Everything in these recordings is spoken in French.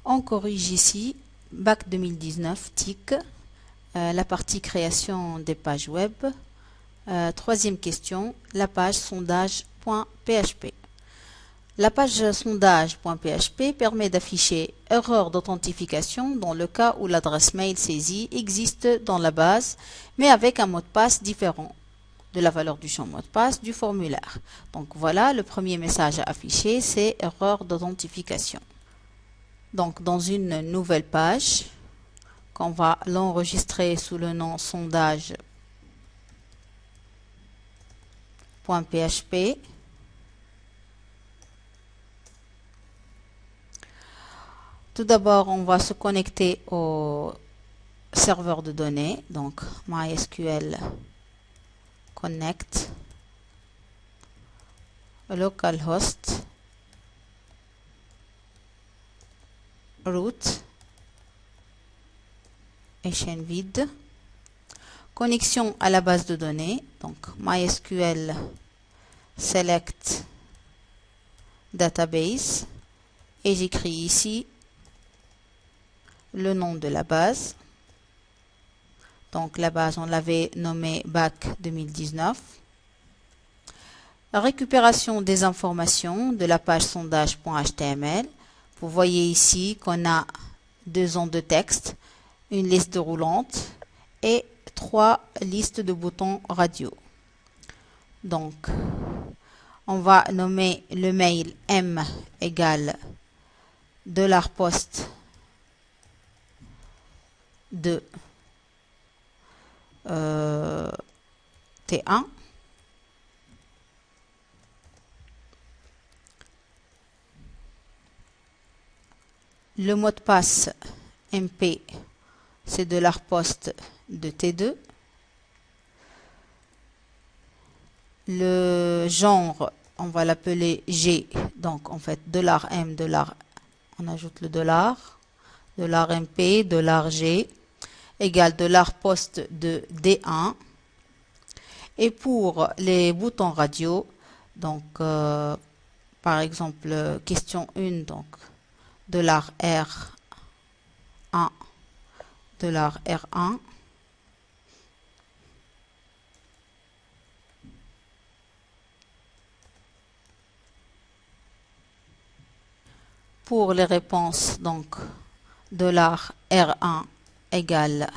On corrige ici, bac 2019, TIC, la partie création des pages web. Troisième question, la page sondage.php. La page sondage.php permet d'afficher erreur d'authentification dans le cas où l'adresse mail saisie existe dans la base, mais avec un mot de passe différent de la valeur du champ mot de passe du formulaire. Donc voilà, le premier message à afficher, c'est erreur d'authentification. Donc dans une nouvelle page, qu'on va l'enregistrer sous le nom sondage.php. Tout d'abord, on va se connecter au serveur de données, donc MySQL Connect, localhost, root et chaîne vide. Connexion à la base de données, donc MySQL select database, et j'écris ici le nom de la base. Donc la base, on l'avait nommée bac 2019. Récupération des informations de la page sondage.html. Vous voyez ici qu'on a 2 ondes de texte, une liste roulante et 3 listes de boutons radio. Donc, on va nommer le mail m égale $post de T1. Le mot de passe MP, c'est $post de T2. Le genre, on va l'appeler G, donc en fait $M, on ajoute le $MP, $G, égale $post de D1. Et pour les boutons radio, donc par exemple question 1, donc $R1, $R1. Pour les réponses, donc $R1 égale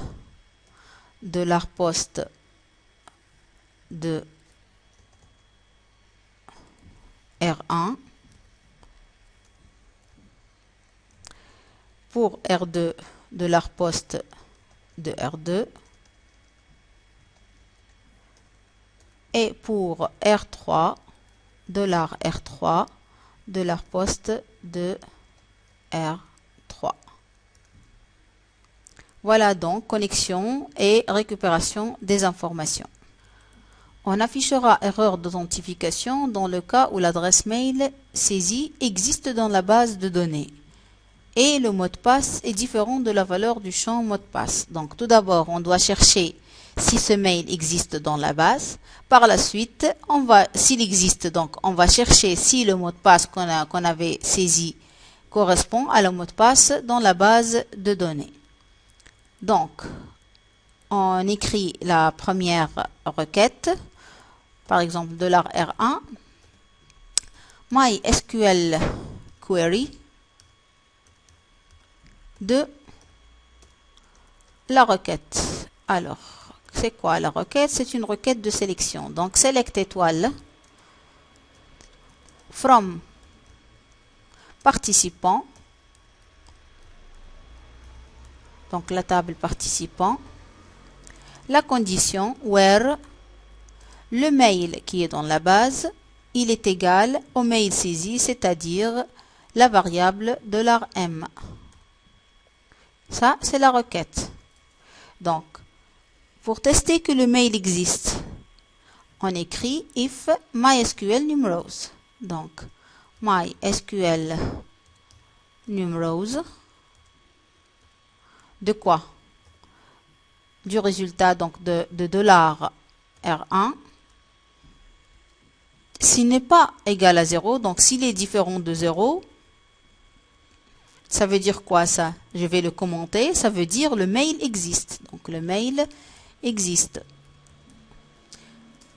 $post de R1. Pour R2, $post de R2. Et pour R3, $R3, $post de R3. Voilà donc connexion et récupération des informations. On affichera erreur d'authentification dans le cas où l'adresse mail saisie existe dans la base de données et le mot de passe est différent de la valeur du champ mot de passe. Donc tout d'abord, on doit chercher si ce mail existe dans la base. Par la suite, s'il existe, donc on va chercher si le mot de passe qu'on avait saisi correspond à le mot de passe dans la base de données. Donc, on écrit la première requête, par exemple $R1, MySQL query de la requête. Alors, c'est quoi la requête? C'est une requête de sélection. Donc, select étoile from participant. Donc, la table participant. La condition where le mail qui est dans la base, il est égal au mail saisi, c'est-à-dire la variable $M. Ça, c'est la requête. Donc, pour tester que le mail existe, on écrit if MySQL numerals. Donc, MySQL numerals de quoi? Du résultat donc de $R1. S'il n'est pas égal à 0, donc s'il est différent de 0, Ça veut dire quoi ça? Je vais le commenter. Ça veut dire le mail existe. Donc le mail existe.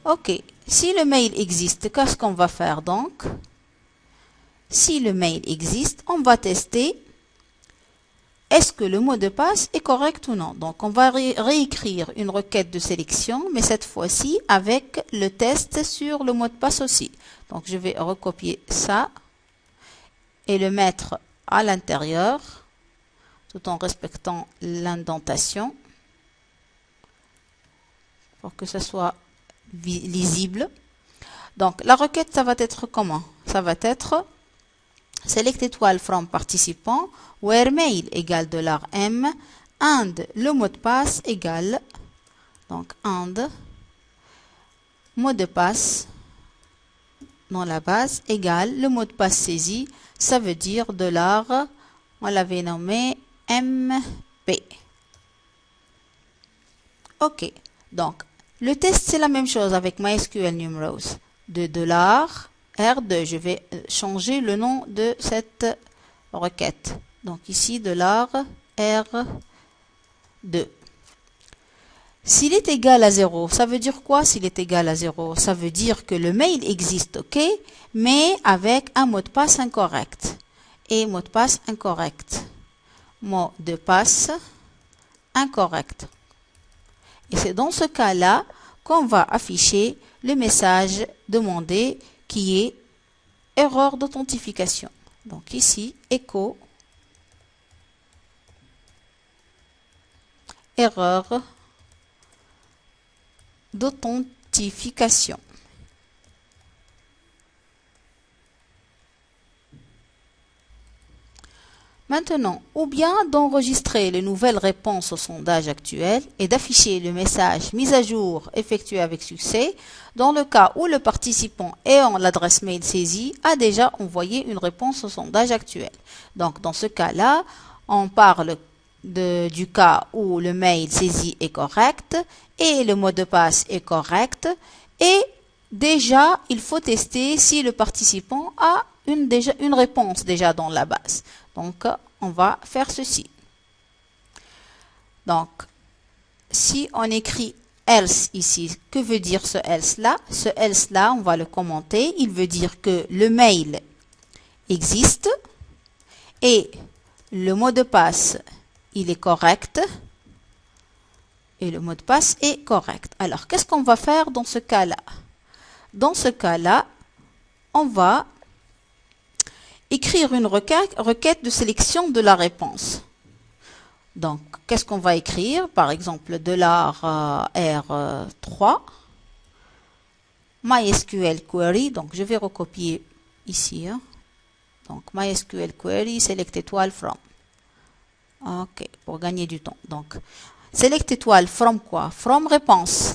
Ok. Si le mail existe, qu'est-ce qu'on va faire donc? Si le mail existe, on va tester est-ce que le mot de passe est correct ou non. Donc on va réécrire une requête de sélection, mais cette fois-ci avec le test sur le mot de passe aussi. Donc je vais recopier ça et le mettre à l'intérieur tout en respectant l'indentation pour que ce soit lisible. Donc la requête, ça va être comment? Ça va être select étoile from participant where mail égale $m and le mot de passe égale donc and mot de passe dans la base égale le mot de passe saisi, ça veut dire $, on l'avait nommé MP. Ok, donc le test c'est la même chose avec MySQL numerals de $R2. Je vais changer le nom de cette requête. Donc ici $R2. S'il est égal à 0, ça veut dire quoi s'il est égal à 0? Ça veut dire que le mail existe, ok, mais avec un mot de passe incorrect. Et mot de passe incorrect. Mot de passe incorrect. Et c'est dans ce cas-là qu'on va afficher le message demandé qui est erreur d'authentification. Donc ici, echo, erreur d'authentification. Maintenant, ou bien d'enregistrer les nouvelles réponses au sondage actuel et d'afficher le message mise à jour effectué avec succès dans le cas où le participant ayant l'adresse mail saisie a déjà envoyé une réponse au sondage actuel. Donc, dans ce cas-là, on parle du cas où le mail saisi est correct et le mot de passe est correct et déjà, il faut tester si le participant a une réponse déjà dans la base. Donc, on va faire ceci. Donc, si on écrit else ici, que veut dire ce else là? Ce else là, on va le commenter. Il veut dire que le mail existe et le mot de passe, il est correct. Et le mot de passe est correct. Alors, qu'est-ce qu'on va faire dans ce cas-là? Dans ce cas-là, on va écrire une requête de sélection de la réponse. Donc, qu'est-ce qu'on va écrire? Par exemple, $R3, MySQL query. Donc, je vais recopier ici. Hein. Donc, MySQL query, select étoile from. OK, pour gagner du temps. Donc, select étoile from quoi? From réponse.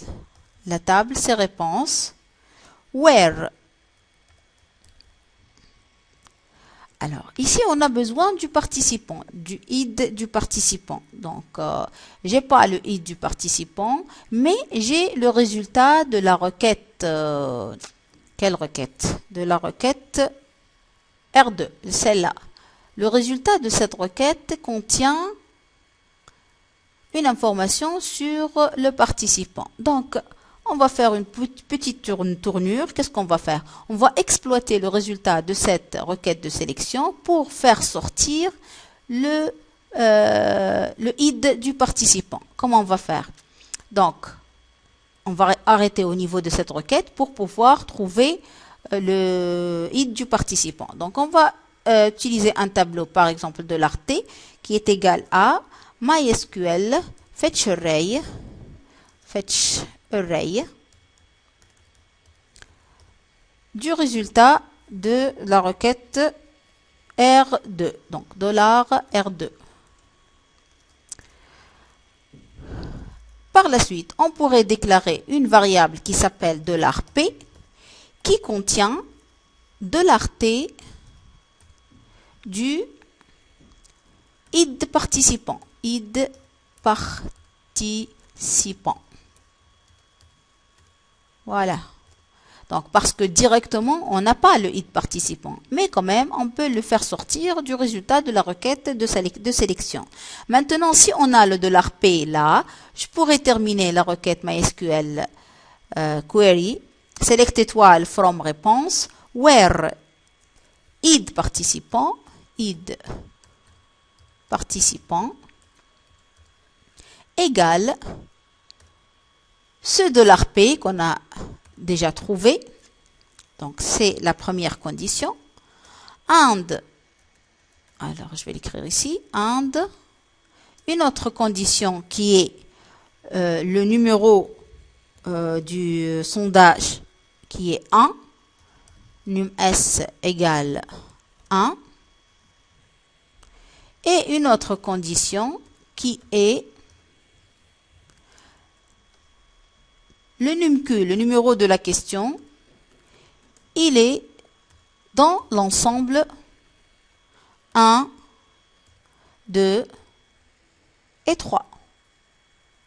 La table, c'est réponse. Where? Alors, ici, on a besoin du participant, du id du participant. Donc, j'ai pas le id du participant, mais j'ai le résultat de la requête. Quelle requête? De la requête R2, celle-là. Le résultat de cette requête contient une information sur le participant. Donc, on va faire une petite tournure. Qu'est-ce qu'on va faire? On va exploiter le résultat de cette requête de sélection pour faire sortir le id du participant. Comment on va faire? Donc, on va arrêter au niveau de cette requête pour pouvoir trouver le id du participant. Donc, on va utiliser un tableau, par exemple, de l'ART qui est égal à MySQL fetch array du résultat de la requête R2, donc $R2. Par la suite, on pourrait déclarer une variable qui s'appelle $P qui contient $T du id participant. Id participant. Voilà. Donc, parce que directement, on n'a pas le id participant. Mais quand même, on peut le faire sortir du résultat de la requête de sélection. Maintenant, si on a le $P là, je pourrais terminer la requête MySQL query, select étoile from réponse, where id participant égale ce $P qu'on a déjà trouvé. Donc, c'est la première condition. And, alors je vais l'écrire ici, and, une autre condition qui est le numéro du sondage qui est 1, num_s égale 1, et une autre condition qui est le numq, le numéro de la question, il est dans l'ensemble 1, 2 et 3.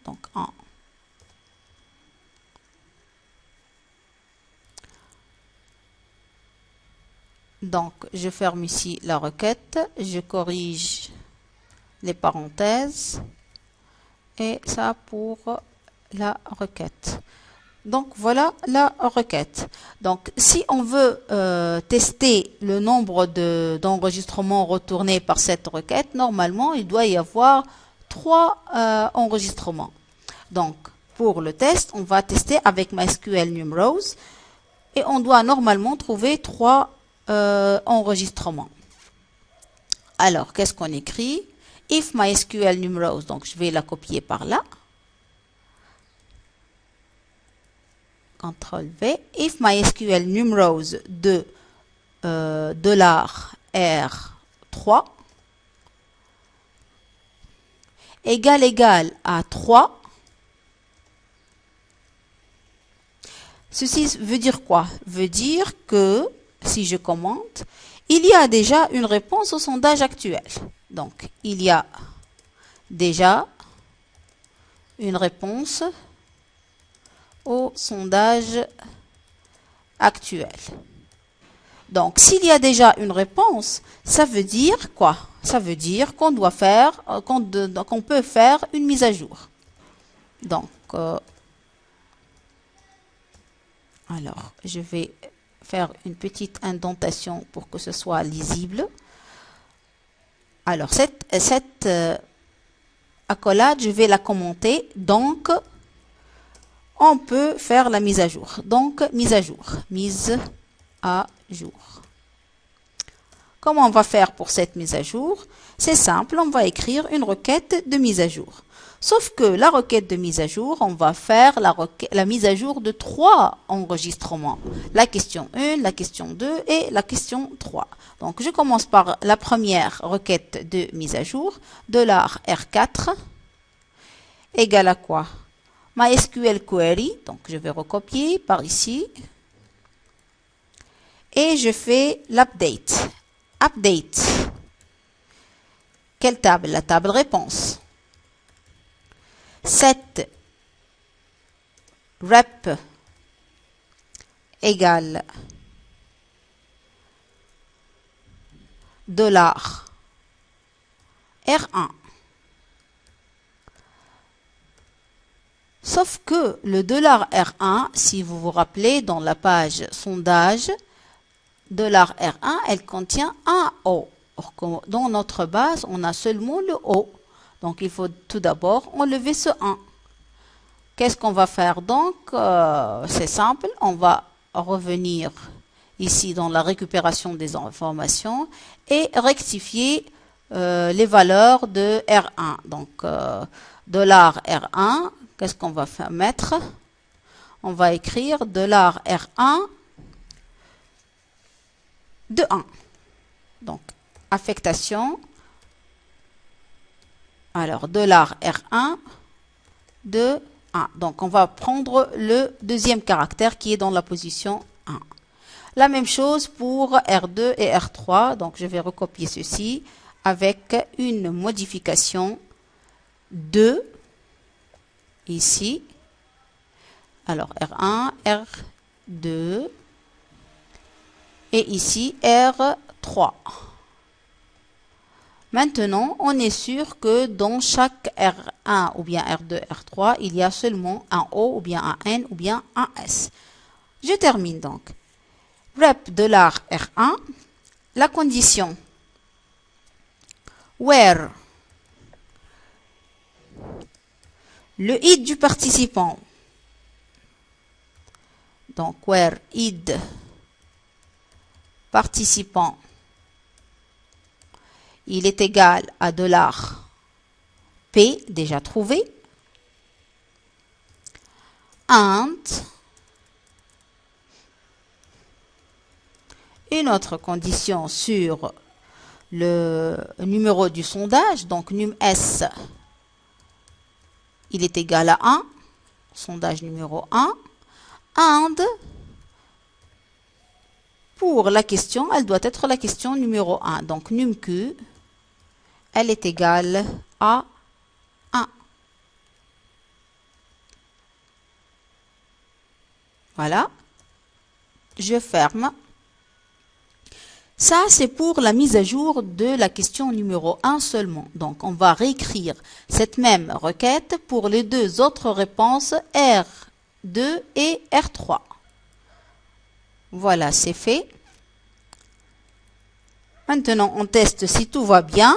Donc 1. Donc, je ferme ici la requête, je corrige les parenthèses, et ça pour la requête. Donc, voilà la requête. Donc, si on veut tester le nombre d'enregistrements retournés par cette requête, normalement, il doit y avoir 3 enregistrements. Donc, pour le test, on va tester avec MySQL numRows, et on doit normalement trouver 3 enregistrements. Alors, qu'est-ce qu'on écrit? If MySQL numRows, donc je vais la copier par là. CTRL V. If MySQL numRows de $R3 égale à 3. Ceci veut dire quoi? Veut dire que, si je commente, il y a déjà une réponse au sondage actuel. Donc, il y a déjà une réponse au sondage actuel. Donc, s'il y a déjà une réponse, ça veut dire quoi? Ça veut dire qu'on doit faire, qu'on peut faire une mise à jour. Donc, alors, je vais faire une petite indentation pour que ce soit lisible. Alors, cette accolade, je vais la commenter. Donc, on peut faire la mise à jour. Donc, mise à jour. Mise à jour. Comment on va faire pour cette mise à jour? C'est simple, on va écrire une requête de mise à jour. Sauf que la requête de mise à jour, on va faire la mise à jour de 3 enregistrements. La question 1, la question 2 et la question 3. Donc, je commence par la première requête de mise à jour, $R4 égale à quoi? MySQL query, donc je vais recopier par ici. Et je fais l'update. Update. Quelle table? La table réponse. Set rep égale $R1. Sauf que le $R1, si vous vous rappelez, dans la page sondage, $R1, elle contient un O. Or, dans notre base, on a seulement le O. Donc, il faut tout d'abord enlever ce 1. Qu'est-ce qu'on va faire donc? C'est simple, on va revenir ici dans la récupération des informations et rectifier les valeurs de R1. Donc, $R1, qu'est-ce qu'on va mettre? On va écrire $R1 de 1. Donc, affectation. Alors, $R1 de 1. Donc, on va prendre le deuxième caractère qui est dans la position 1. La même chose pour R2 et R3. Donc, je vais recopier ceci avec une modification 2 ici. Alors, R1, R2 et ici R3. Maintenant, on est sûr que dans chaque R1 ou bien R2, R3, il y a seulement un O ou bien un N ou bien un S. Je termine donc. Rep de l'art R1, la condition where le id du participant, donc where id participant, il est égal à $P, déjà trouvé, and une autre condition sur le numéro du sondage, donc num S, il est égal à 1, sondage numéro 1, and pour la question, elle doit être la question numéro 1, donc num Q, elle est égale à 1. Voilà, je ferme. Ça, c'est pour la mise à jour de la question numéro 1 seulement. Donc, on va réécrire cette même requête pour les deux autres réponses R2 et R3. Voilà, c'est fait. Maintenant, on teste si tout va bien.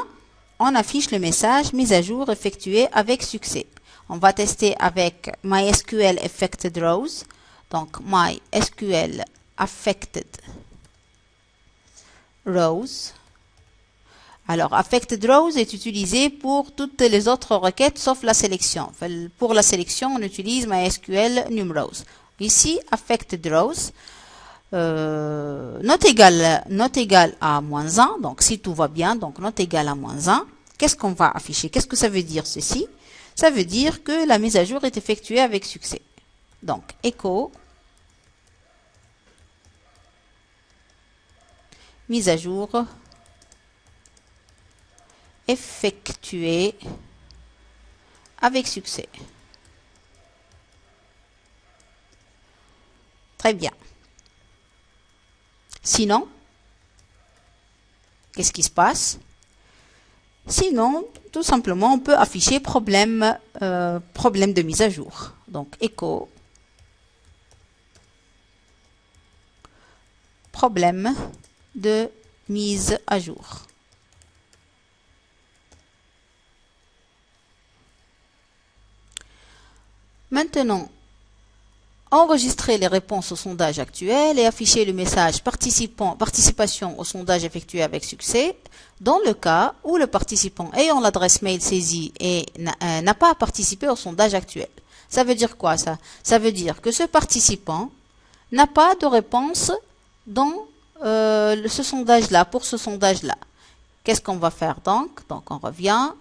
On affiche le message mise à jour effectuée avec succès. On va tester avec MySQL Affected Rows. Donc, MySQL Affected Rows. Alors, Affected Rows est utilisé pour toutes les autres requêtes sauf la sélection. Enfin, pour la sélection, on utilise MySQL NumRows. Ici, Affected Rows. Note égale à -1. Donc, si tout va bien, donc note égale à -1. Qu'est-ce qu'on va afficher? Qu'est-ce que ça veut dire ceci? Ça veut dire que la mise à jour est effectuée avec succès. Donc, echo mise à jour effectuée avec succès. Très bien. Sinon, qu'est-ce qui se passe? Sinon, tout simplement, on peut afficher problème de mise à jour. Donc, echo problème de mise à jour. Maintenant, enregistrer les réponses au sondage actuel et afficher le message participation au sondage effectué avec succès dans le cas où le participant ayant l'adresse mail saisie et n'a pas participé au sondage actuel. Ça veut dire quoi ça? Ça veut dire que ce participant n'a pas de réponse dans ce sondage-là, pour ce sondage-là. Qu'est-ce qu'on va faire donc? Donc on revient.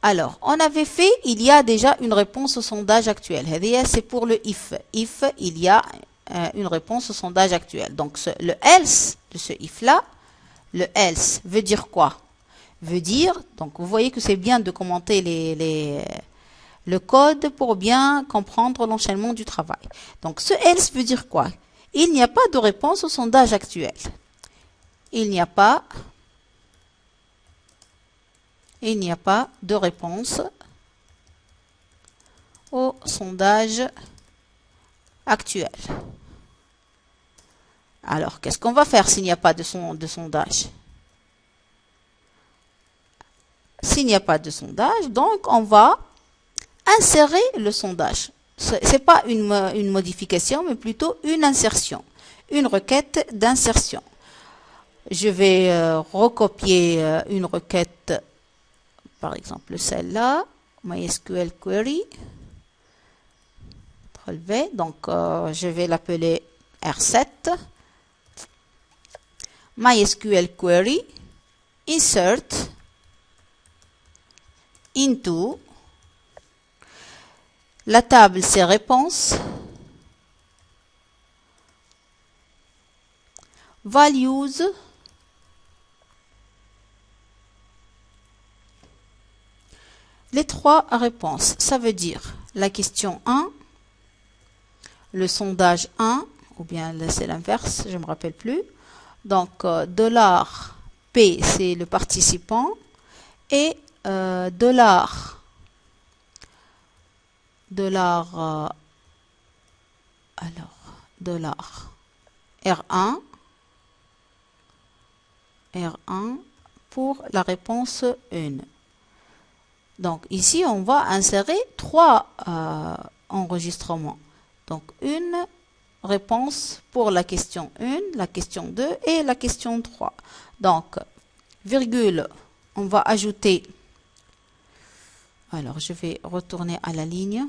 Alors, on avait fait, il y a déjà une réponse au sondage actuel. C'est pour le if. If, il y a une réponse au sondage actuel. Donc, le else de ce if-là, le else veut dire quoi? Veut dire, donc vous voyez que c'est bien de commenter le code pour bien comprendre l'enchaînement du travail. Donc, ce else veut dire quoi? Il n'y a pas de réponse au sondage actuel. Il n'y a pas de réponse au sondage actuel. Alors, qu'est-ce qu'on va faire s'il n'y a pas de sondage? S'il n'y a pas de sondage, donc on va insérer le sondage. Ce n'est pas une modification, mais plutôt une insertion, une requête d'insertion. Je vais recopier une requête, par exemple celle-là, MySQL Query, relevé, donc je vais l'appeler R7, MySQL Query, insert, into, la table c'est réponses, values, les trois réponses. Ça veut dire la question 1, le sondage 1, ou bien c'est l'inverse, je ne me rappelle plus. Donc, dollar P, c'est le participant, et dollar R1 pour la réponse 1. Donc ici, on va insérer 3 enregistrements. Donc une réponse pour la question 1, la question 2 et la question 3. Donc, virgule, on va ajouter. Alors, je vais retourner à la ligne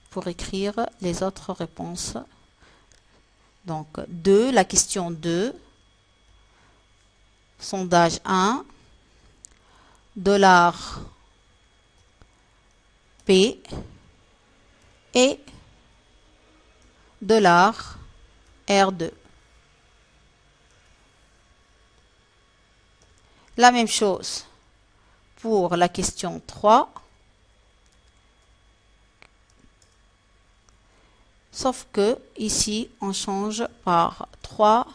pour écrire les autres réponses. Donc, 2, la question 2, sondage 1, dollar P et dollar R2. La même chose pour la question 3, sauf que ici on change par 3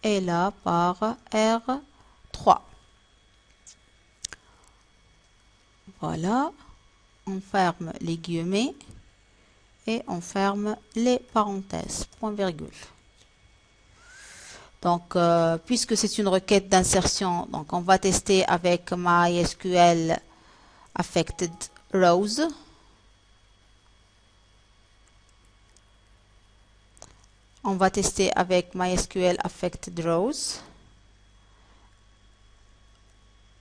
et là par R3. Voilà, on ferme les guillemets et on ferme les parenthèses, point virgule. Donc, puisque c'est une requête d'insertion, donc on va tester avec MySQL Affected Rows. On va tester avec MySQL Affected Rows.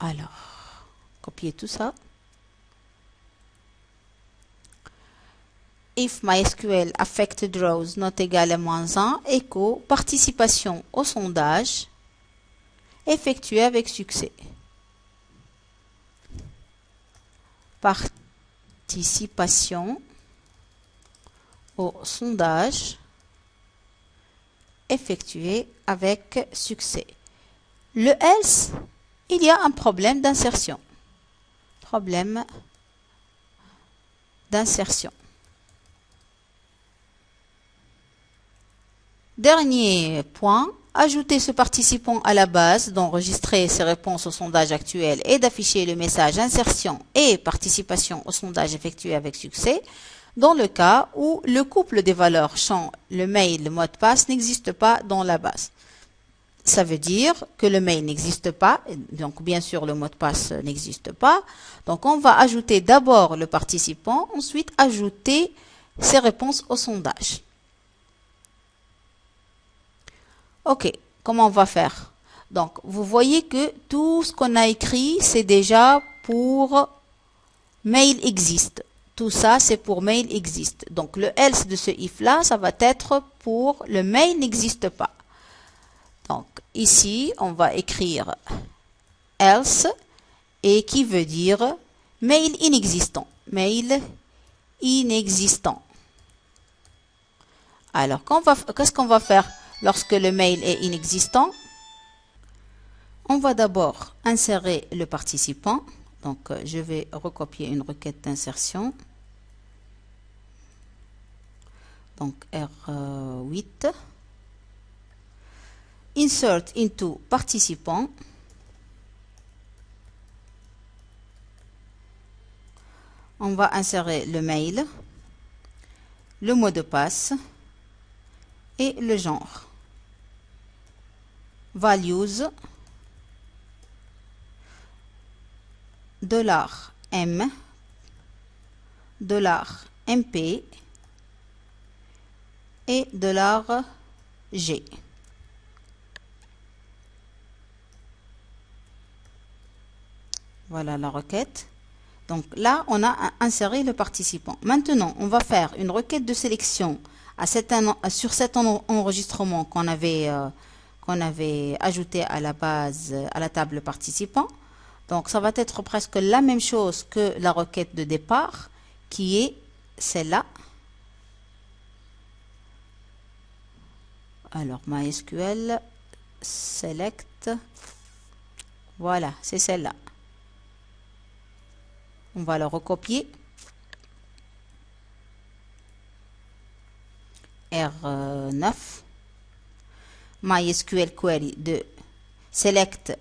Alors, copier tout ça. If MySQL Affected Rows not égal à -1, écho participation au sondage effectué avec succès. Participation au sondage effectué avec succès. Le else, il y a un problème d'insertion. Problème d'insertion. Dernier point, ajouter ce participant à la base, d'enregistrer ses réponses au sondage actuel et d'afficher le message insertion et participation au sondage effectué avec succès, dans le cas où le couple des valeurs champ, le mail, le mot de passe n'existe pas dans la base. Ça veut dire que le mail n'existe pas, donc bien sûr le mot de passe n'existe pas. Donc on va ajouter d'abord le participant, ensuite ajouter ses réponses au sondage. Ok, comment on va faire? Donc, vous voyez que tout ce qu'on a écrit, c'est déjà pour mail existe. Tout ça, c'est pour mail existe. Donc, le else de ce if-là, ça va être pour le mail n'existe pas. Donc, ici, on va écrire else et qui veut dire mail inexistant. Mail inexistant. Alors, qu'est-ce qu'on va faire lorsque le mail est inexistant? On va d'abord insérer le participant. Donc, je vais recopier une requête d'insertion. Donc, R8. Insert into participant. On va insérer le mail, le mot de passe et le genre. Values $M, $MP et $G. Voilà la requête. Donc là, on a inséré le participant. Maintenant, on va faire une requête de sélection sur cet enregistrement qu'on avait ajouté à la base, à la table participant. Donc, ça va être presque la même chose que la requête de départ, qui est celle-là. Alors, MySQL select. Voilà, c'est celle-là. On va le recopier. R9. MySQL query de select.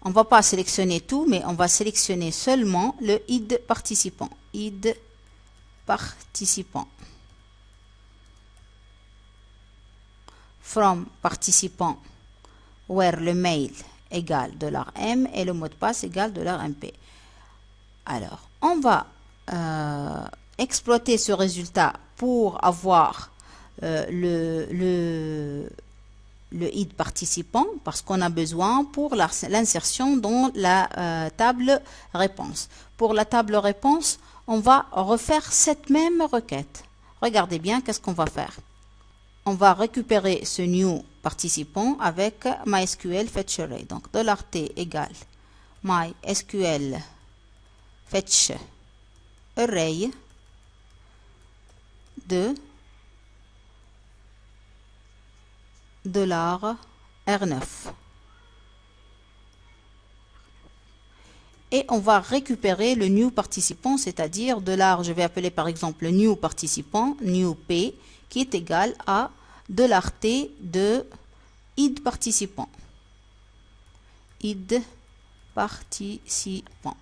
On ne va pas sélectionner tout, mais on va sélectionner seulement le id participant. Id participant. From participant, where le mail égale $M et le mot de passe égale $MP. Alors, on va exploiter ce résultat pour avoir le id participant parce qu'on a besoin pour l'insertion dans la table réponse. Pour la table réponse, on va refaire cette même requête. Regardez bien qu'est-ce qu'on va faire. On va récupérer ce new participant avec MySQL fetch array. Donc $T égale MySQL fetch array de $R9. Et on va récupérer le new participant, c'est-à-dire je vais appeler par exemple le new participant, new P, qui est égal à $T de id participant. Id participant.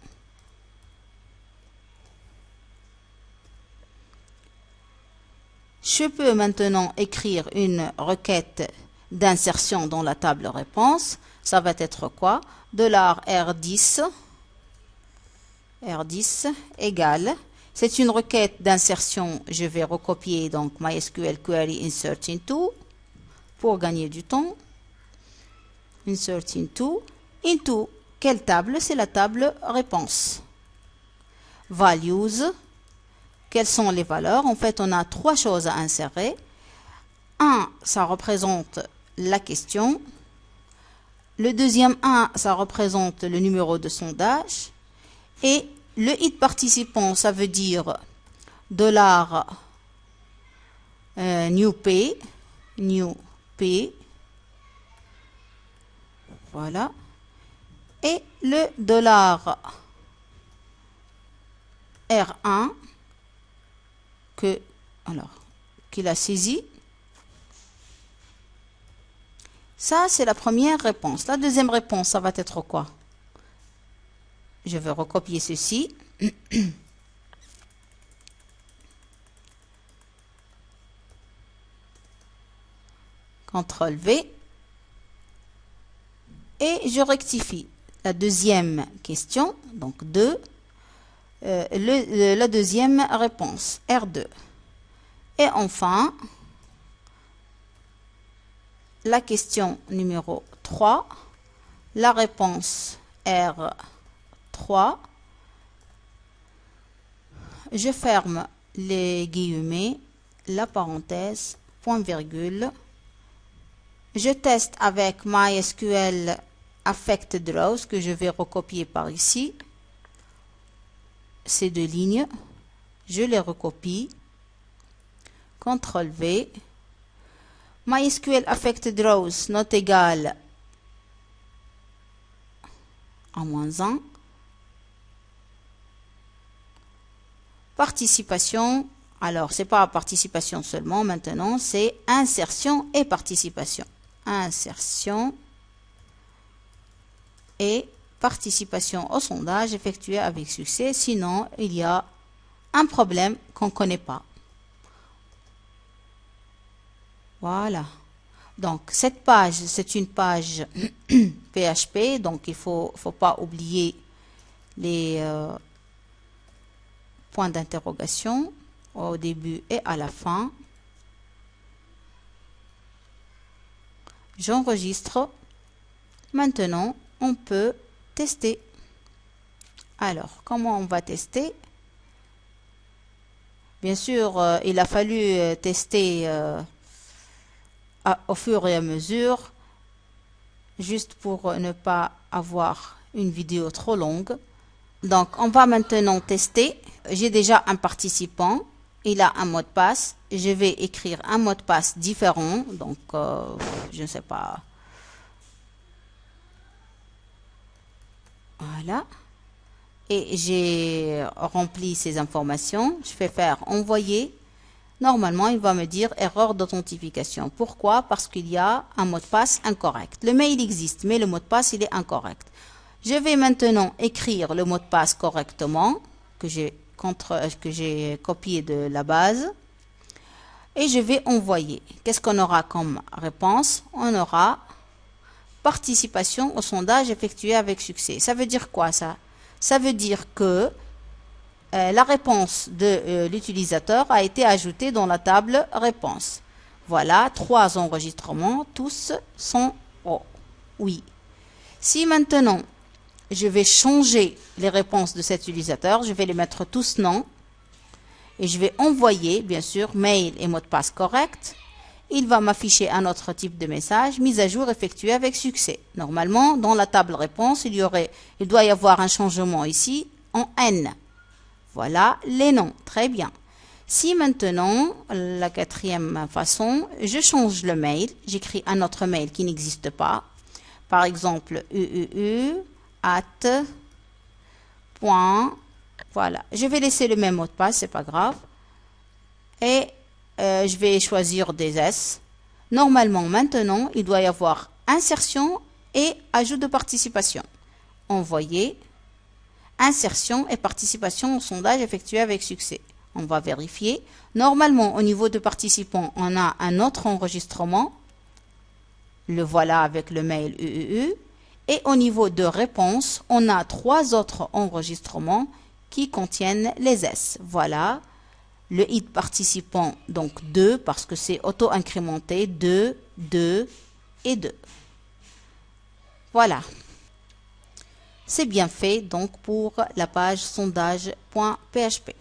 Je peux maintenant écrire une requête d'insertion dans la table réponse. Ça va être quoi? $R10 égale. C'est une requête d'insertion. Je vais recopier donc MySQL query insert into pour gagner du temps. Insert into. Into quelle table? C'est la table réponse. Values. Quelles sont les valeurs? En fait, on a trois choses à insérer. Un, ça représente la question. Le deuxième 1, ça représente le numéro de sondage. Et le id participant, ça veut dire $new P. Voilà. Et le $R1 qu'il a saisi. Ça, c'est la première réponse. La deuxième réponse, ça va être quoi? Je vais recopier ceci. CTRL V. Et je rectifie la deuxième question, donc 2. La deuxième réponse, R2. Et enfin, la question numéro 3, la réponse R3. Je ferme les guillemets, la parenthèse, point virgule. Je teste avec MySQL affected rows que je vais recopier par ici. Ces deux lignes, je les recopie. CTRL V. MySQL affected rows not égal à -1. Participation. Alors, c'est pas participation seulement maintenant, c'est insertion et participation. Insertion et participation au sondage effectué avec succès. Sinon, il y a un problème qu'on ne connaît pas. Voilà. Donc, cette page, c'est une page PHP. Donc, il ne faut pas oublier les points d'interrogation au début et à la fin. J'enregistre. Maintenant, on peut tester. Alors, comment on va tester? Bien sûr, il a fallu tester au fur et à mesure, juste pour ne pas avoir une vidéo trop longue. Donc, on va maintenant tester. J'ai déjà un participant. Il a un mot de passe. Je vais écrire un mot de passe différent. Donc, je ne sais pas. Voilà. Et j'ai rempli ces informations. Je vais faire envoyer. Normalement, il va me dire erreur d'authentification. Pourquoi? Parce qu'il y a un mot de passe incorrect. Le mail existe, mais le mot de passe, il est incorrect. Je vais maintenant écrire le mot de passe correctement, que j'ai copié de la base. Et je vais envoyer. Qu'est-ce qu'on aura comme réponse? On aura participation au sondage effectué avec succès. Ça veut dire quoi ça? Ça veut dire que la réponse de l'utilisateur a été ajoutée dans la table réponse. Voilà, 3 enregistrements, tous sont oui. Si maintenant, je vais changer les réponses de cet utilisateur, je vais les mettre tous non, et je vais envoyer, bien sûr, mail et mot de passe correct, il va m'afficher un autre type de message, mise à jour effectuée avec succès. Normalement, dans la table réponse, il doit y avoir un changement ici en N. Voilà les noms. Très bien. Si maintenant, la 4e façon, je change le mail, j'écris un autre mail qui n'existe pas. Par exemple, Voilà. Je vais laisser le même mot de passe, c'est pas grave. Et je vais choisir des S. Normalement, maintenant, il doit y avoir insertion et ajout de participation. Envoyer. Insertion et participation au sondage effectué avec succès. On va vérifier. Normalement, au niveau de participants, on a un autre enregistrement. Le voilà avec le mail UUU. Et au niveau de réponse, on a 3 autres enregistrements qui contiennent les S. Voilà. Le hit participant, donc 2, parce que c'est auto-incrémenté. 2, 2 et 2. Voilà. C'est bien fait donc pour la page sondage.php.